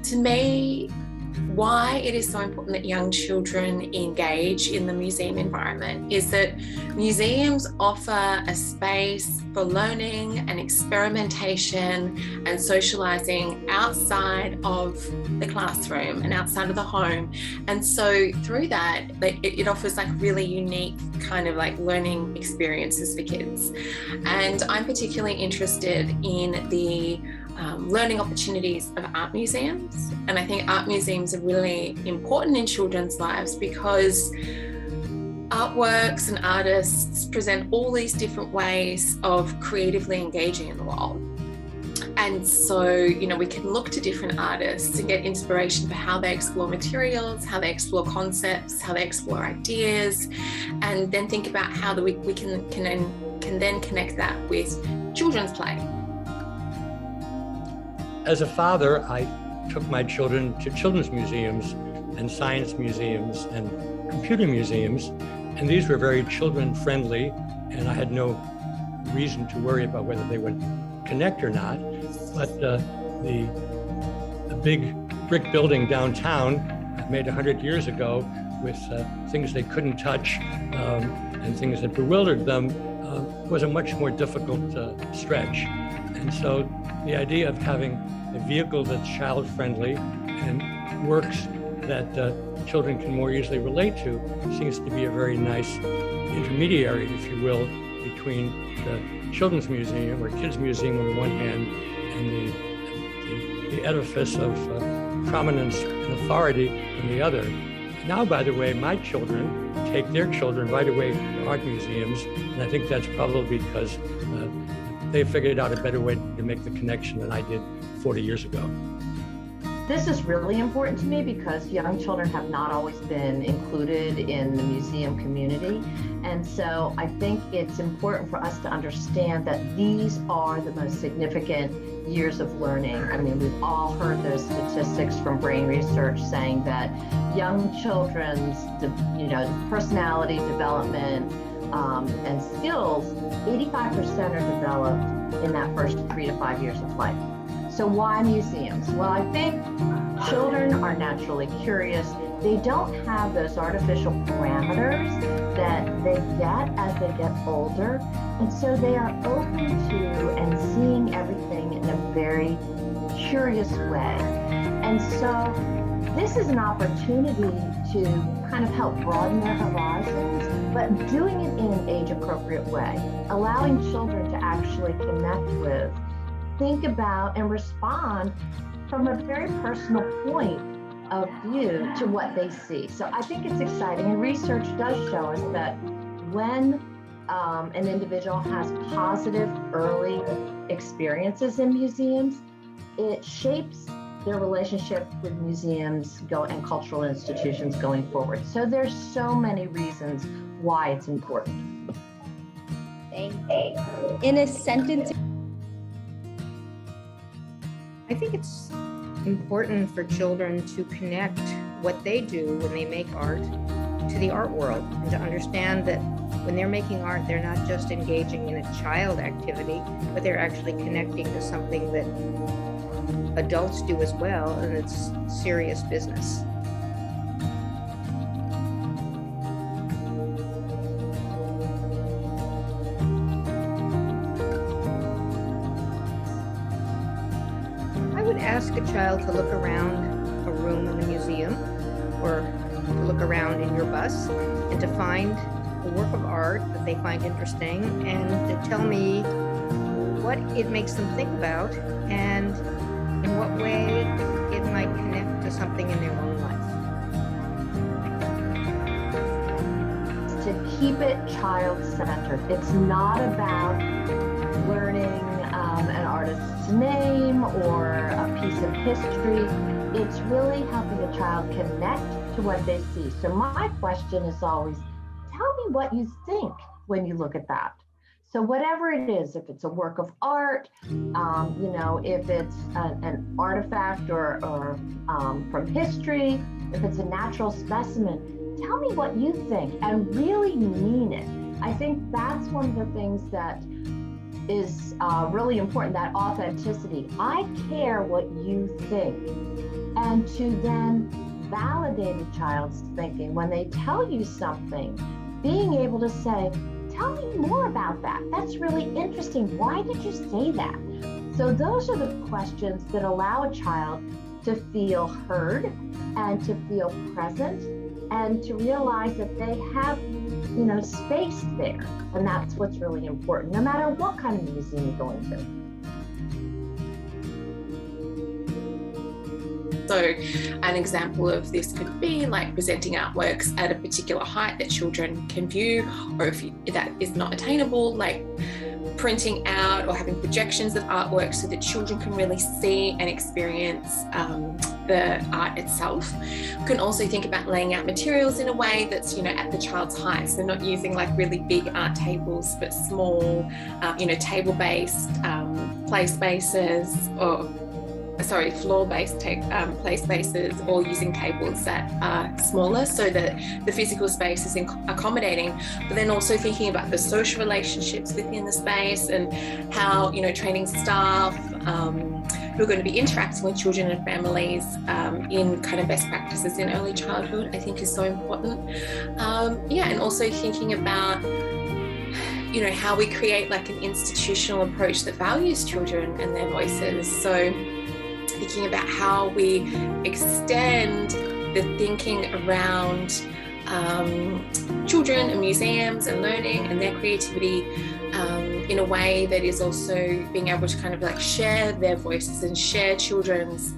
To me, why it is so important that young children engage in the museum environment is that museums offer a space for learning and experimentation and socializing outside of the classroom and outside of the home. And so through that, it offers like really unique kind of like learning experiences for kids. And I'm particularly interested in the learning opportunities of art museums. And I think art museums are really important in children's lives because artworks and artists present all these different ways of creatively engaging in the world. And so, you know, we can look to different artists and get inspiration for how they explore materials, how they explore concepts, how they explore ideas, and then think about how we can then connect that with children's play. As a father, I took my children to children's museums and science museums and computer museums, and these were very children-friendly, and I had no reason to worry about whether they would connect or not. But the big brick building downtown, made 100 years ago, with things they couldn't touch and things that bewildered them, was a much more difficult stretch. And so the idea of having a vehicle that's child-friendly and works that children can more easily relate to seems to be a very nice intermediary, if you will, between the children's museum or kids' museum on the one hand and the edifice of prominence and authority on the other. Now, by the way, my children take their children right away to art museums, and I think that's probably because they figured out a better way to make the connection than I did 40 years ago. This is really important to me because young children have not always been included in the museum community. And so I think it's important for us to understand that these are the most significant years of learning. I mean, we've all heard those statistics from brain research saying that young children's, personality development and skills, 85% are developed in that first 3 to 5 years of life. So why museums? Well, I think children are naturally curious. They don't have those artificial parameters that they get as they get older. And so they are open to and seeing everything in a very curious way. And so this is an opportunity to kind of help broaden their horizons, but doing it in an age-appropriate way, allowing children to actually connect with, think about, and respond from a very personal point of view to what they see. So I think it's exciting, and research does show us that when an individual has positive early experiences in museums, it shapes their relationship with museums and cultural institutions going forward. So there's so many reasons why it's important. Thank you. In a sentence, I think it's important for children to connect what they do when they make art to the art world, and to understand that when they're making art, they're not just engaging in a child activity, but they're actually connecting to something that adults do as well, and it's serious business. I would ask a child to look around a room in the museum or to look around in your bus and to find a work of art that they find interesting and to tell me what it makes them think about and in what way it might connect to something in their own life. To keep it child-centered. It's not about learning an artist's name or a piece of history. It's really helping a child connect to what they see. So my question is always, tell me what you think when you look at that. So whatever it is, if it's a work of art, if it's an artifact or from history, if it's a natural specimen, tell me what you think and really mean it. I think that's one of the things that is really important, that authenticity. I care what you think. and to then validate a child's thinking when they tell you something, being able to say, tell me more about that. That's really interesting. Why did you say that? So those are the questions that allow a child to feel heard and to feel present and to realize that they have, space there. And that's what's really important, no matter what kind of museum you're going to. So an example of this could be like presenting artworks at a particular height that children can view, or if that is not attainable, like printing out or having projections of artwork so that children can really see and experience the art itself. You can also think about laying out materials in a way that's, at the child's height. So not using like really big art tables, but small, table-based play spaces, or floor-based play spaces, or using tables that are smaller so that the physical space is accommodating, but then also thinking about the social relationships within the space and how, training staff who are going to be interacting with children and families in kind of best practices in early childhood, I think is so important. And also thinking about how we create like an institutional approach that values children and their voices. So thinking about how we extend the thinking around children and museums and learning and their creativity in a way that is also being able to kind of like share their voices and share children's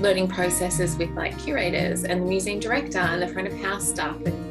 learning processes with like curators and the museum director and the front of house staff and